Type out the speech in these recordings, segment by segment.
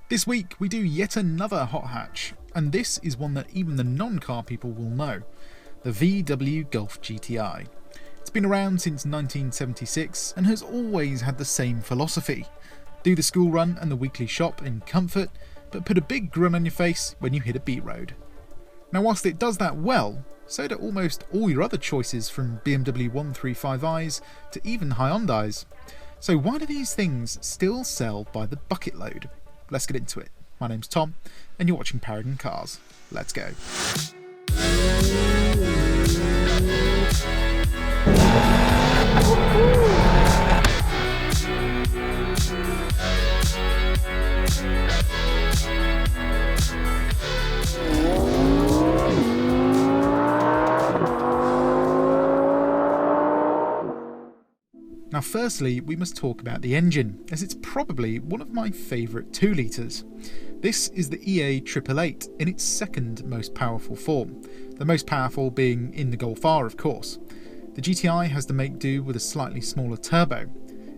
This week we do yet another hot hatch, and this is one that even the non-car people will know, the VW Golf GTI. It's been around since 1976 and has always had the same philosophy. Do the school run and the weekly shop in comfort, but put a big grin on your face when you hit a beat road. Now whilst it does that well, so do almost all your other choices from BMW 135i's to even Hyundai's. So why do these things still sell by the bucket load? Let's get into it. My name's Tom, and you're watching Paragon Cars. Let's go. Now firstly, we must talk about the engine, as it's probably one of my favourite 2 litres. This is the EA 888 in its second most powerful form, the most powerful being in the Golf R of course. The GTI has to make do with a slightly smaller turbo.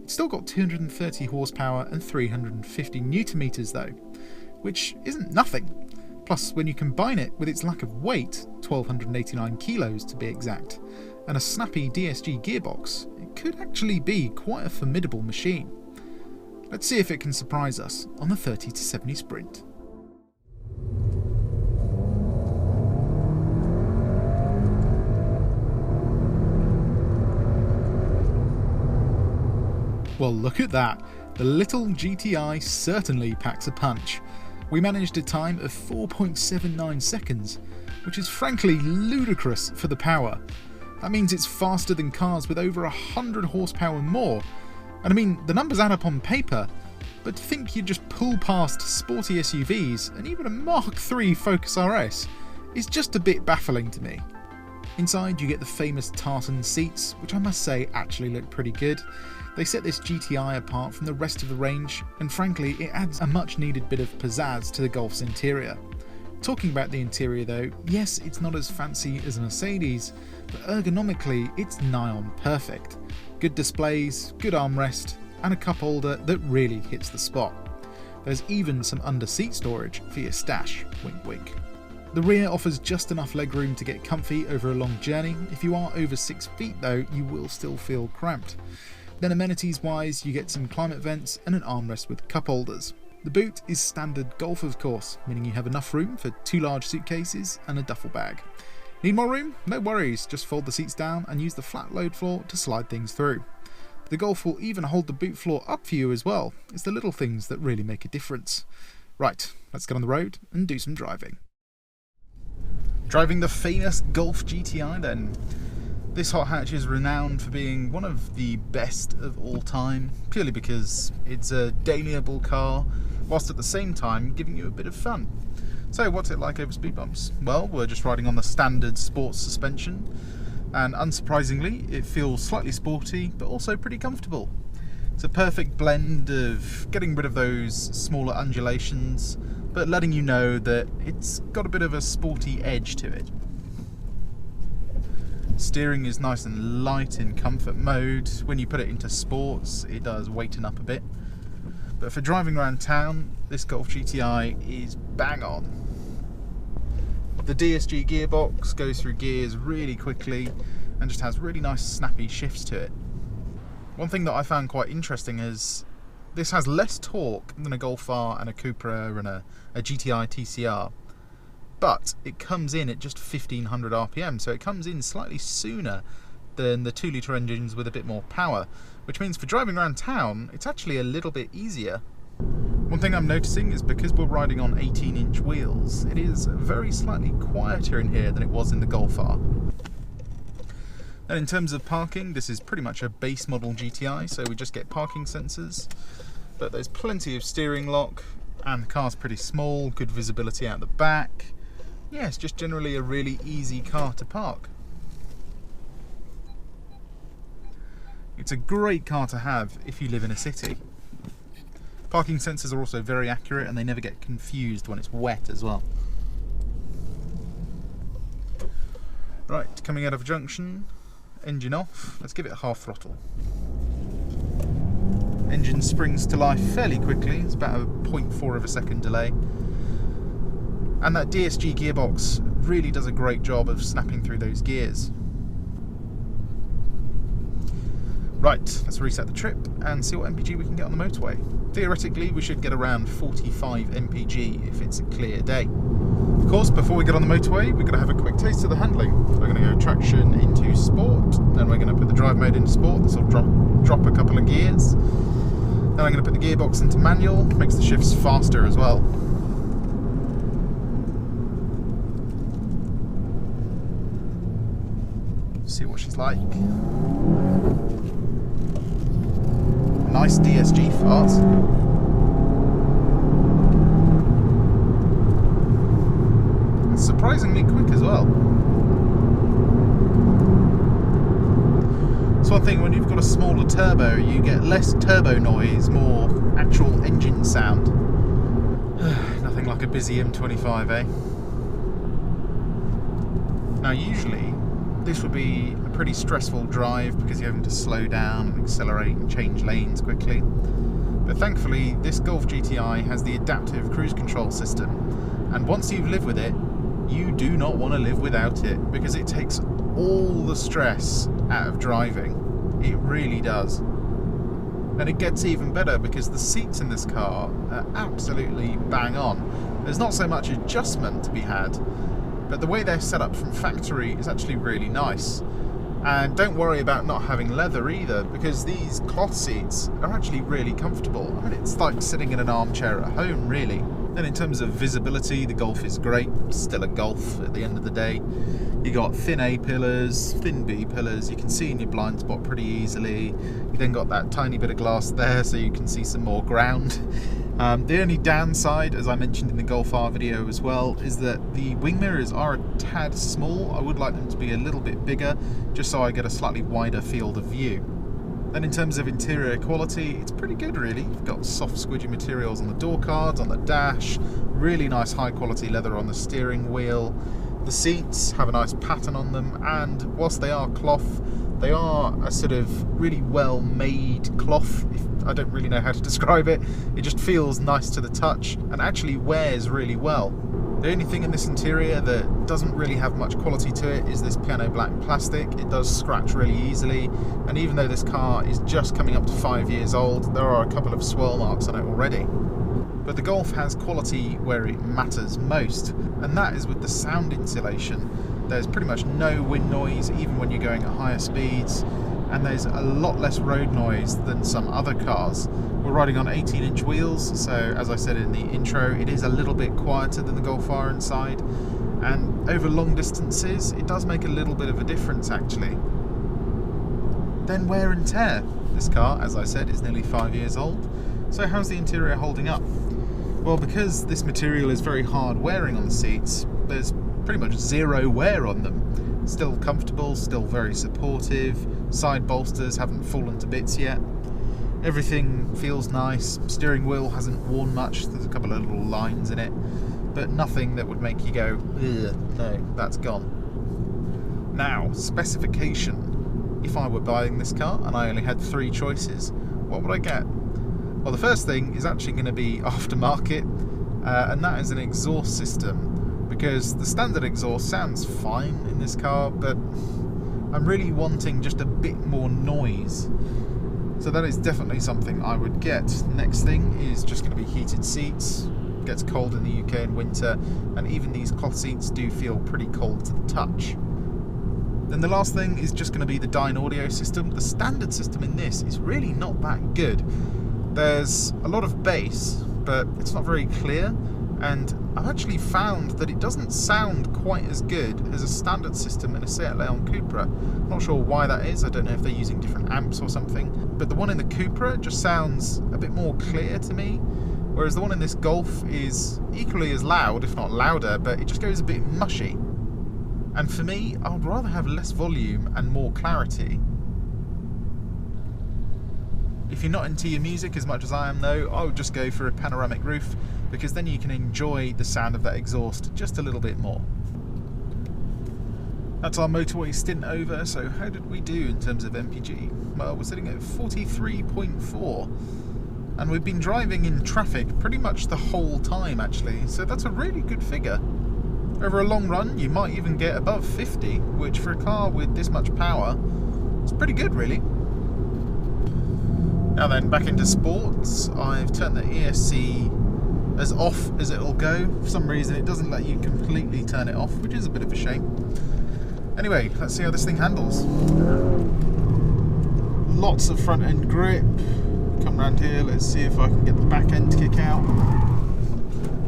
It's still got 230 horsepower and 350 Nm though, which isn't nothing. Plus when you combine it with its lack of weight, 1289 kilos to be exact, and a snappy DSG gearbox, it could actually be quite a formidable machine. Let's see if it can surprise us on the 30 to 70 sprint. Well, look at that. The little GTI certainly packs a punch. We managed a time of 4.79 seconds, which is frankly ludicrous for the power. That means it's faster than cars with over 100 horsepower more. And I mean, the numbers add up on paper, but to think you'd just pull past sporty SUVs and even a Mark III Focus RS is just a bit baffling to me. Inside you get the famous tartan seats, which I must say actually look pretty good. They set this GTI apart from the rest of the range, and frankly it adds a much needed bit of pizzazz to the Golf's interior. Talking about the interior though, yes, it's not as fancy as a Mercedes, but ergonomically it's nigh on perfect. Good displays, good armrest, and a cup holder that really hits the spot. There's even some under-seat storage for your stash, wink wink. The rear offers just enough legroom to get comfy over a long journey. If you are over 6 feet though, you will still feel cramped. Then amenities wise, you get some climate vents and an armrest with cup holders. The boot is standard Golf of course, meaning you have enough room for 2 large suitcases and a duffel bag. Need more room? No worries, just fold the seats down and use the flat load floor to slide things through. The Golf will even hold the boot floor up for you as well. It's the little things that really make a difference. Right, let's get on the road and do some driving. Driving the famous Golf GTI then. This hot hatch is renowned for being one of the best of all time, purely because it's a dailyable car, whilst at the same time giving you a bit of fun. So what's it like over speed bumps? Well, we're just riding on the standard sports suspension, and unsurprisingly it feels slightly sporty but also pretty comfortable. It's a perfect blend of getting rid of those smaller undulations but letting you know that it's got a bit of a sporty edge to it. Steering is nice and light in comfort mode. When you put it into sports, it does weighten up a bit. But for driving around town, this Golf GTI is bang on. The DSG gearbox goes through gears really quickly and just has really nice snappy shifts to it. One thing that I found quite interesting is this has less torque than a Golf R and a Cupra and a GTI TCR. But it comes in at just 1500 RPM, so it comes in slightly sooner than the 2 litre engines with a bit more power, which means for driving around town, it's actually a little bit easier. One thing I'm noticing is because we're riding on 18-inch wheels, it is very slightly quieter in here than it was in the Golf R. And in terms of parking, this is pretty much a base model GTI, so we just get parking sensors, but there's plenty of steering lock, and the car's pretty small, good visibility out the back. Yeah, it's just generally a really easy car to park. It's a great car to have if you live in a city. Parking sensors are also very accurate and they never get confused when it's wet as well. Right, coming out of a junction, engine off, let's give it half throttle. Engine springs to life fairly quickly. It's about a 0.4 of a second delay. And that DSG gearbox really does a great job of snapping through those gears. Right, let's reset the trip and see what MPG we can get on the motorway. Theoretically, we should get around 45 MPG if it's a clear day. Of course, before we get on the motorway, we're going to have a quick taste of the handling. We're going to go traction into sport, then we're going to put the drive mode into sport. This will drop a couple of gears. Then I'm going to put the gearbox into manual, makes the shifts faster as well. See what she's like. Nice DSG fart. It's surprisingly quick as well. It's one thing when you've got a smaller turbo, you get less turbo noise, more actual engine sound. Nothing like a busy M25, eh? Now usually this would be a pretty stressful drive because you're having to slow down and accelerate and change lanes quickly. But thankfully, this Golf GTI has the adaptive cruise control system, and once you've lived with it, you do not want to live without it because it takes all the stress out of driving. It really does. And it gets even better because the seats in this car are absolutely bang on. There's not so much adjustment to be had, but the way they're set up from factory is actually really nice. And don't worry about not having leather either, because these cloth seats are actually really comfortable. I mean, it's like sitting in an armchair at home, really. Then in terms of visibility, the Golf is great. Still a Golf at the end of the day. You got thin A pillars, thin B pillars. You can see in your blind spot pretty easily. You then got that tiny bit of glass there so you can see some more ground. The only downside, as I mentioned in the Golf R video as well, is that the wing mirrors are a tad small. I would like them to be a little bit bigger, just so I get a slightly wider field of view. Then in terms of interior quality, it's pretty good really. You've got soft squidgy materials on the door cards, on the dash, really nice high quality leather on the steering wheel. The seats have a nice pattern on them, and whilst they are cloth, they are a sort of really well made cloth. I don't really know how to describe it. It just feels nice to the touch and actually wears really well. The only thing in this interior that doesn't really have much quality to it is this piano black plastic. It does scratch really easily, and even though this car is just coming up to 5 years old, there are a couple of swirl marks on it already. But the Golf has quality where it matters most, and that is with the sound insulation. There's pretty much no wind noise even when you're going at higher speeds, and there's a lot less road noise than some other cars. We're riding on 18-inch wheels, so as I said in the intro, it is a little bit quieter than the Golf R inside, and over long distances it does make a little bit of a difference actually. Then wear and tear. This car, as I said, is nearly 5 years old, so how's the interior holding up? Well, because this material is very hard wearing on the seats, there's pretty much zero wear on them. Still comfortable, still very supportive, side bolsters haven't fallen to bits yet. Everything feels nice, steering wheel hasn't worn much, there's a couple of little lines in it, but nothing that would make you go, ugh, no, that's gone. Now, specification. If I were buying this car and I only had 3 choices, what would I get? Well, the first thing is actually going to be aftermarket, and that is an exhaust system, because the standard exhaust sounds fine in this car, but I'm really wanting just a bit more noise. So that is definitely something I would get. Next thing is just going to be heated seats. It gets cold in the UK in winter, and even these cloth seats do feel pretty cold to the touch. Then the last thing is just going to be the Dyne audio system. The standard system in this is really not that good. There's a lot of bass, but it's not very clear, and I've actually found that it doesn't sound quite as good as a standard system in a Seat Leon Cupra. I'm not sure why that is. I don't know if they're using different amps or something, but the one in the Cupra just sounds a bit more clear to me, whereas the one in this Golf is equally as loud, if not louder, but it just goes a bit mushy. And for me, I would rather have less volume and more clarity. If you're not into your music as much as I am though, I would just go for a panoramic roof, because then you can enjoy the sound of that exhaust just a little bit more. That's our motorway stint over. So how did we do in terms of MPG? Well, we're sitting at 43.4, and we've been driving in traffic pretty much the whole time actually, so that's a really good figure. Over a long run you might even get above 50, which for a car with this much power is pretty good really. Now then, back into sports. I've turned the ESC as off as it'll go. For some reason it doesn't let you completely turn it off, which is a bit of a shame. Anyway, let's see how this thing handles. Lots of front end grip. Come round here, let's see if I can get the back end to kick out.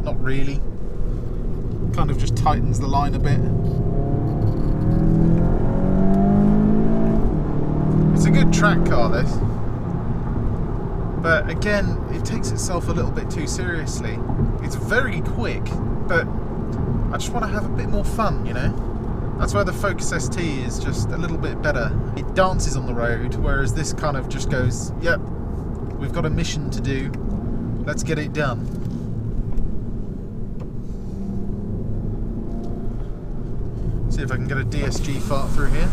Not really. Kind of just tightens the line a bit. It's a good track car, this. But again, it takes itself a little bit too seriously. It's very quick, but I just want to have a bit more fun, you know? That's where the Focus ST is just a little bit better. It dances on the road, whereas this kind of just goes, yep, we've got a mission to do, let's get it done. See if I can get a DSG fart through here.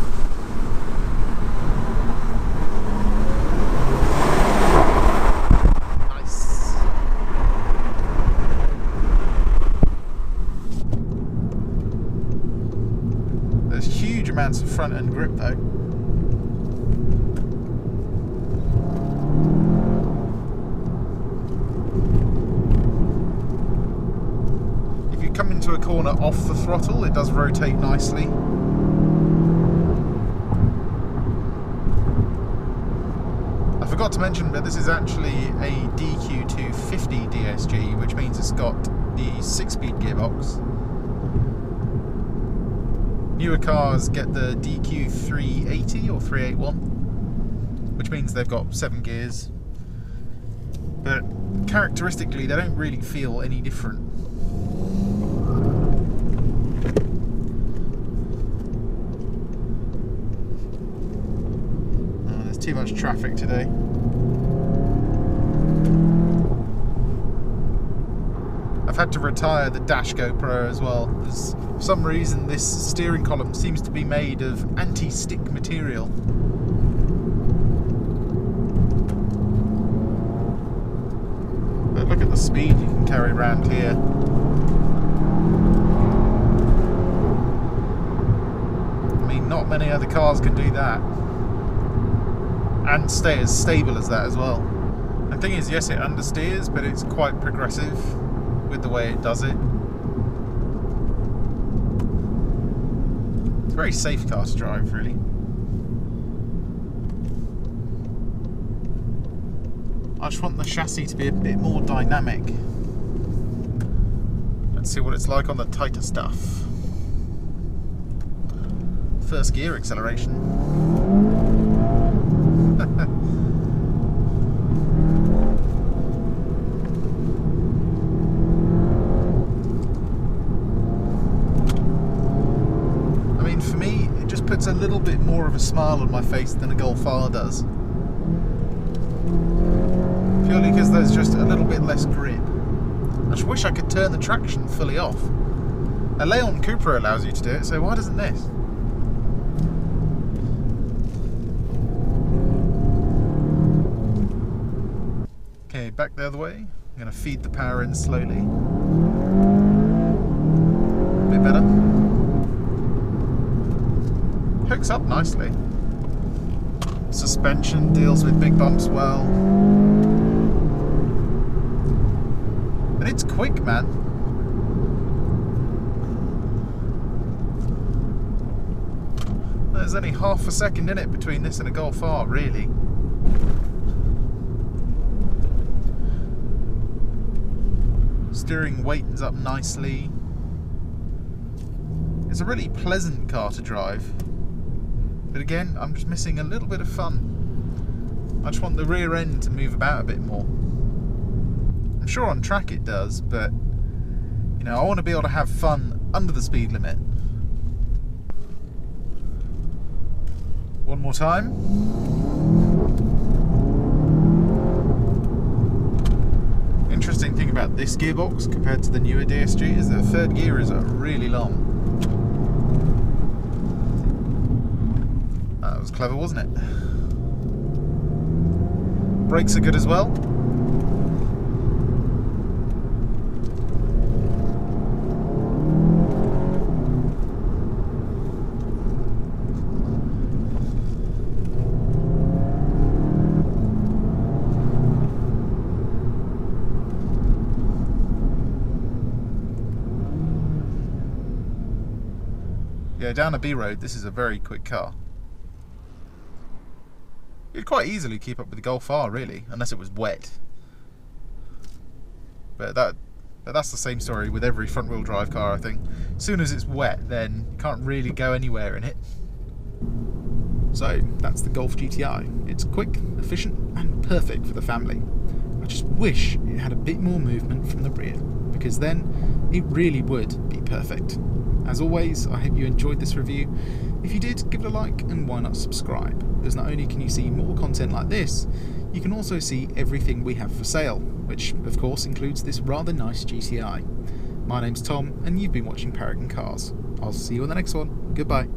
Nice. There's huge amounts of front end grip though. Come into a corner off the throttle, it does rotate nicely. I forgot to mention, but this is actually a DQ250 DSG, which means it's got the 6-speed gearbox. Newer cars get the DQ380 or 381, which means they've got 7 gears, but characteristically they don't really feel any different. Too much traffic today. I've had to retire the dash GoPro as well. For some reason this steering column seems to be made of anti-stick material. But look at the speed you can carry around here. I mean, not many other cars can do that. And stay as stable as that as well. The thing is, yes, it understeers, but it's quite progressive with the way it does it. It's a very safe car to drive, really. I just want the chassis to be a bit more dynamic. Let's see what it's like on the tighter stuff. First gear acceleration. I mean, for me, it just puts a little bit more of a smile on my face than a Golf R does. Purely because there's just a little bit less grip. I just wish I could turn the traction fully off. A Leon Cooper allows you to do it, so why doesn't this? Okay, back the other way. I'm going to feed the power in slowly. A bit better. Hooks up nicely. Suspension deals with big bumps well. And it's quick, man. There's only half a second in it between this and a Golf R, really. Steering weightens up nicely. It's a really pleasant car to drive. But again, I'm just missing a little bit of fun. I just want the rear end to move about a bit more. I'm sure on track it does, but you know, I want to be able to have fun under the speed limit. One more time. Interesting thing about this gearbox compared to the newer DSG is that the third gear is really long. was clever, wasn't it? Brakes are good as well. Yeah, down a B road, this is a very quick car. You'd quite easily keep up with the Golf R, really, unless it was wet. But that's the same story with every front-wheel drive car, I think. As soon as it's wet, then you can't really go anywhere in it. So, that's the Golf GTI. It's quick, efficient, and perfect for the family. I just wish it had a bit more movement from the rear, because then it really would be perfect. As always, I hope you enjoyed this review. If you did, give it a like, and why not subscribe? Because not only can you see more content like this, you can also see everything we have for sale, which of course includes this rather nice GTI. My name's Tom, and you've been watching Paragon Cars. I'll see you on the next one. Goodbye.